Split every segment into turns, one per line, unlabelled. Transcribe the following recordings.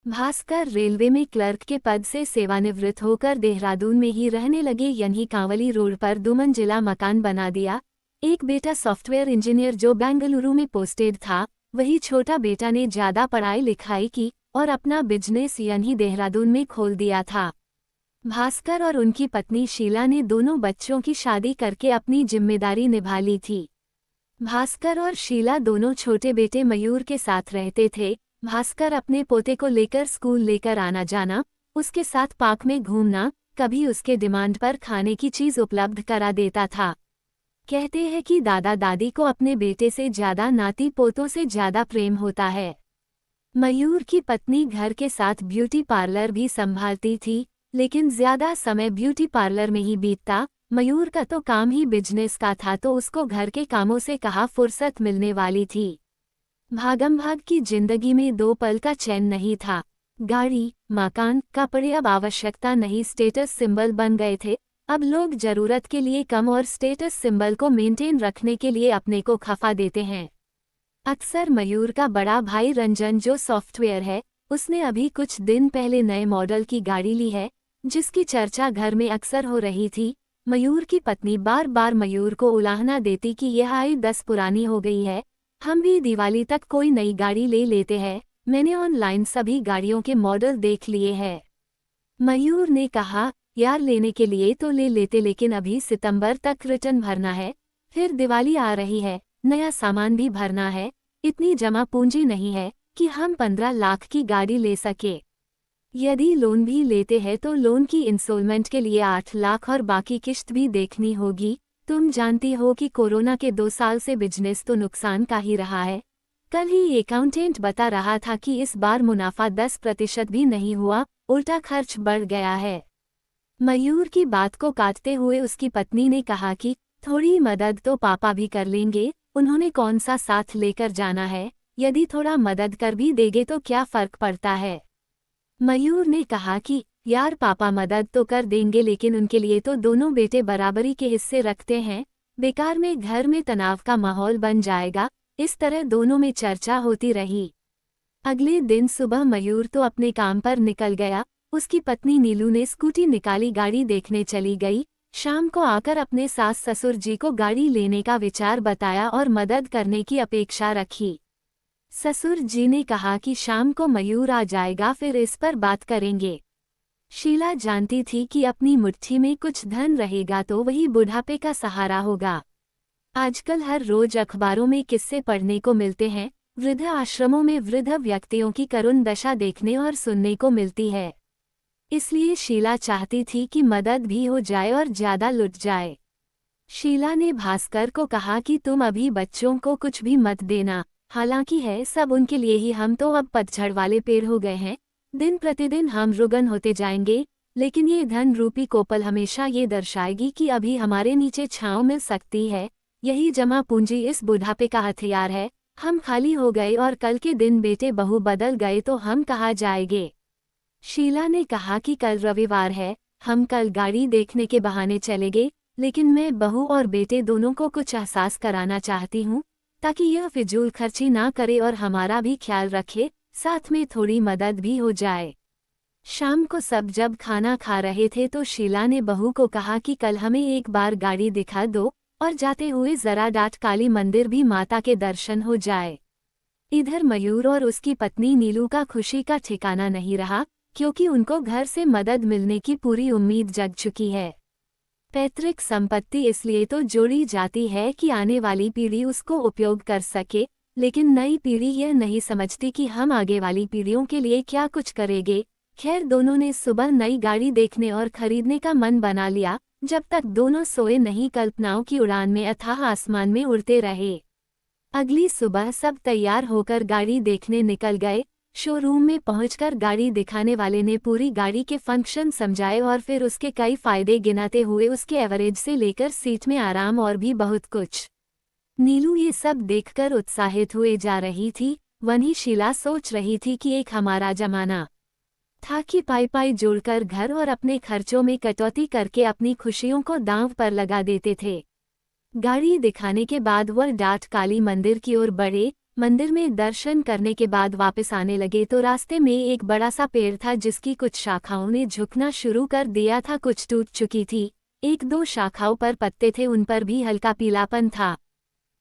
Bhaskar railway में clerk के पद से सेवानिवृत्त होकर देहरादून में ही रहने लगे। यहीं कांवली रोड पर 2 मंजिला मकान बना दिया। एक बेटा सॉफ्टवेयर इंजीनियर जो बेंगलुरु में पोस्टेड था, वही छोटा बेटा ने ज्यादा पढ़ाई लिखाई की और अपना बिजनेस यहीं देहरादून में खोल दिया था। भास्कर और उनकी पत्नी शीला ने दोनों बच्चों की शादी करके अपनी जिम्मेदारी निभा ली थी। भास्कर और शीला दोनों छोटे बेटे मयूर के साथ रहते थे। भास्कर अपने पोते को लेकर स्कूल लेकर आना जाना, उसके साथ पार्क में घूमना, कभी उसके डिमांड पर खाने की चीज उपलब्ध करा देता था। कहते हैं कि दादा दादी को अपने बेटे से ज्यादा नाती पोतों से ज्यादा प्रेम होता है। मयूर की पत्नी घर के साथ ब्यूटी पार्लर भी संभालती थी, लेकिन ज्यादा समय ब्यूटी पार्लर में ही बीतता। मयूर का तो काम ही बिजनेस का था, तो उसको घर के कामों से कहाँ फुर्सत मिलने वाली थी। भागम भाग की जिंदगी में 2 पल का चैन नहीं था। गाड़ी, मकान, कपड़े अब आवश्यकता नहीं, स्टेटस सिंबल बन गए थे। अब लोग जरूरत के लिए कम और स्टेटस सिंबल को मेंटेन रखने के लिए अपने को खफा देते हैं। अक्सर मयूर का बड़ा भाई रंजन जो सॉफ्टवेयर है, उसने अभी कुछ दिन पहले नए मॉडल की गाड़ी ली है, जिसकी चर्चा घर में अक्सर हो रही थी। मयूर की पत्नी बार बार मयूर को उलाहना देती कि यह आई 10 पुरानी हो गई है, हम भी दिवाली तक कोई नई गाड़ी ले लेते हैं, मैंने ऑनलाइन सभी गाड़ियों के मॉडल देख लिए हैं। मयूर ने कहा, यार लेने के लिए तो ले लेते, लेकिन अभी सितंबर तक रिटर्न भरना है, फिर दिवाली आ रही है, नया सामान भी भरना है, इतनी जमा पूंजी नहीं है कि हम 15 लाख की गाड़ी ले सके। यदि लोन भी लेते हैं तो लोन की इंस्टॉलमेंट के लिए 8 लाख और बाकी किश्त भी देखनी होगी। तुम जानती हो कि कोरोना के 2 साल से बिजनेस तो नुकसान का ही रहा है। कल ही अकाउंटेंट बता रहा था कि इस बार मुनाफा 10% भी नहीं हुआ, उल्टा खर्च बढ़ गया है। मयूर की बात को काटते हुए उसकी पत्नी ने कहा कि थोड़ी मदद तो पापा भी कर लेंगे, उन्होंने कौन सा साथ लेकर जाना है, यदि थोड़ा मदद कर भी देंगे तो क्या फर्क पड़ता है। मयूर ने कहा कि यार पापा मदद तो कर देंगे, लेकिन उनके लिए तो दोनों बेटे बराबरी के हिस्से रखते हैं, बेकार में घर में तनाव का माहौल बन जाएगा। इस तरह दोनों में चर्चा होती रही। अगले दिन सुबह मयूर तो अपने काम पर निकल गया, उसकी पत्नी नीलू ने स्कूटी निकाली, गाड़ी देखने चली गई। शाम को आकर अपने सास ससुर जी को गाड़ी लेने का विचार बताया और मदद करने की अपेक्षा रखी। ससुर जी ने कहा कि शाम को मयूर आ जाएगा, फिर इस पर बात करेंगे। शीला जानती थी कि अपनी मुट्ठी में कुछ धन रहेगा तो वही बुढ़ापे का सहारा होगा। आजकल हर रोज अखबारों में किस्से पढ़ने को मिलते हैं, वृद्ध आश्रमों में वृद्ध व्यक्तियों की करुण दशा देखने और सुनने को मिलती है। इसलिए शीला चाहती थी कि मदद भी हो जाए और ज्यादा लुट जाए। शीला ने भास्कर को कहा कि तुम अभी बच्चों को कुछ भी मत देना, हालांकि है सब उनके लिए ही, हम तो अब पतझड़ वाले पेड़ हो गए हैं, दिन प्रतिदिन हम रुगन होते जाएंगे, लेकिन ये धन रूपी कोपल हमेशा ये दर्शाएगी कि अभी हमारे नीचे छांव मिल सकती है। यही जमा पूंजी इस बुढ़ापे का हथियार है। हम खाली हो गए और कल के दिन बेटे बहू बदल गए तो हम कहाँ जाएंगे। शीला ने कहा कि कल रविवार है, हम कल गाड़ी देखने के बहाने चलेंगे, लेकिन मैं बहू और बेटे दोनों को कुछ एहसास कराना चाहती हूँ, ताकि यह फिजूल खर्ची ना करे और हमारा भी ख्याल रखे, साथ में थोड़ी मदद भी हो जाए। शाम को सब जब खाना खा रहे थे तो शीला ने बहू को कहा कि कल हमें एक बार गाड़ी दिखा दो और जाते हुए जरा डाट काली मंदिर भी माता के दर्शन हो जाए। इधर मयूर और उसकी पत्नी नीलू का खुशी का ठिकाना नहीं रहा, क्योंकि उनको घर से मदद मिलने की पूरी उम्मीद जग चुकी है। पैतृक संपत्ति इसलिए तो जोड़ी जाती है कि आने वाली पीढ़ी उसको उपयोग कर सके, लेकिन नई पीढ़ी यह नहीं समझती कि हम आगे वाली पीढ़ियों के लिए क्या कुछ करेंगे। खैर दोनों ने सुबह नई गाड़ी देखने और खरीदने का मन बना लिया। जब तक दोनों सोए नहीं कल्पनाओं की उड़ान में अथाह आसमान में उड़ते रहे। अगली सुबह सब तैयार होकर गाड़ी देखने निकल गए। शोरूम में पहुंचकर गाड़ी दिखाने वाले ने पूरी गाड़ी के फंक्शन समझाए और फिर उसके कई फायदे गिनाते हुए उसके एवरेज से लेकर सीट में आराम और भी बहुत कुछ। नीलू ये सब देखकर उत्साहित हुए जा रही थी, वहीं शीला सोच रही थी कि एक हमारा जमाना था कि पाई जोड़कर घर और अपने खर्चों में कटौती करके अपनी खुशियों को दांव पर लगा देते थे। गाड़ी दिखाने के बाद वह डाट काली मंदिर की ओर बढ़े। मंदिर में दर्शन करने के बाद वापस आने लगे तो रास्ते में एक बड़ा सा पेड़ था जिसकी कुछ शाखाओं ने झुकना शुरू कर दिया था, कुछ टूट चुकी थी। एक दो शाखाओं पर पत्ते थे, उन पर भी हल्का पीलापन था।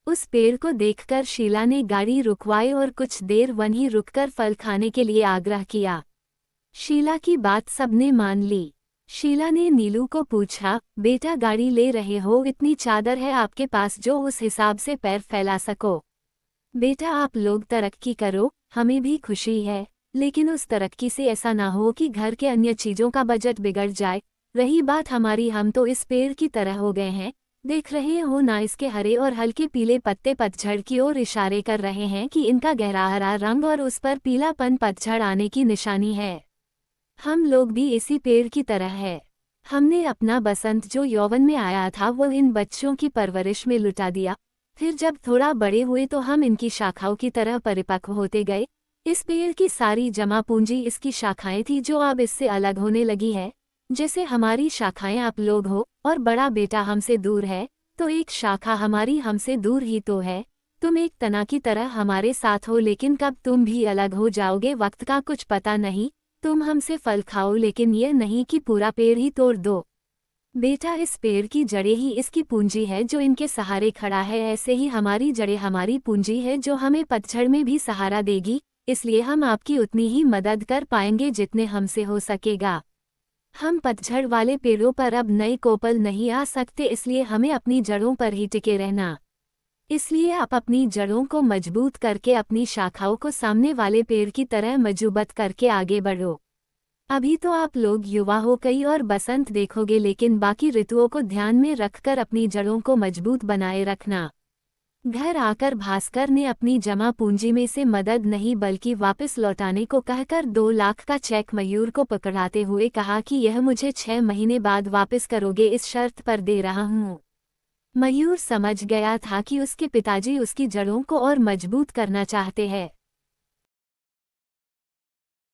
उस पेड़ को देखकर शीला ने गाड़ी रुकवाई और कुछ देर वहीं रुककर फल खाने के लिए आग्रह किया। शीला की बात सबने मान ली। शीला ने नीलू को पूछा, बेटा गाड़ी ले रहे हो, इतनी चादर है आपके पास जो उस हिसाब से पैर फैला सको। बेटा आप लोग तरक्की करो, हमें भी खुशी है, लेकिन उस तरक्की से ऐसा ना हो कि घर के अन्य चीजों का बजट बिगड़ जाए। रही बात हमारी, हम तो इस पेड़ की तरह हो गए हैं, देख रहे हो ना, इसके हरे और हल्के पीले पत्ते पतझड़ की ओर इशारे कर रहे हैं कि इनका गहरा हरा रंग और उस पर पीलापन पतझड़ आने की निशानी है। हम लोग भी इसी पेड़ की तरह है। हमने अपना बसंत जो यौवन में आया था वो इन बच्चों की परवरिश में लुटा दिया। फिर जब थोड़ा बड़े हुए तो हम इनकी शाखाओं की तरह परिपक्व होते गए। इस पेड़ की सारी जमा पूंजी इसकी शाखाएं थी जो अब इससे अलग होने लगी है। जैसे हमारी शाखाएं आप लोग हो और बड़ा बेटा हमसे दूर है, तो एक शाखा हमारी हमसे दूर ही तो है। तुम एक तना की तरह हमारे साथ हो, लेकिन कब तुम भी अलग हो जाओगे वक्त का कुछ पता नहीं। तुम हमसे फल खाओ, लेकिन ये नहीं कि पूरा पेड़ ही तोड़ दो। बेटा इस पेड़ की जड़ें ही इसकी पूंजी है जो इनके सहारे खड़ा है, ऐसे ही हमारी जड़ें हमारी पूंजी है जो हमें पतझड़ में भी सहारा देगी। इसलिए हम आपकी उतनी ही मदद कर पाएंगे जितने हमसे हो सकेगा। हम पतझड़ वाले पेड़ों पर अब नए कोपल नहीं आ सकते, इसलिए हमें अपनी जड़ों पर ही टिके रहना। इसलिए आप अपनी जड़ों को मजबूत करके अपनी शाखाओं को सामने वाले पेड़ की तरह मजबूत करके आगे बढ़ो। अभी तो आप लोग युवा हो कई और बसंत देखोगे, लेकिन बाकी ऋतुओं को ध्यान में रखकर अपनी जड़ों को मजबूत बनाए रखना। घर आकर भास्कर ने अपनी जमा पूंजी में से मदद नहीं बल्कि वापस लौटाने को कहकर 2 लाख का चेक मयूर को पकड़ाते हुए कहा कि यह मुझे 6 महीने बाद वापस करोगे, इस शर्त पर दे रहा हूँ। मयूर समझ गया था कि उसके पिताजी उसकी जड़ों को और मजबूत करना चाहते हैं।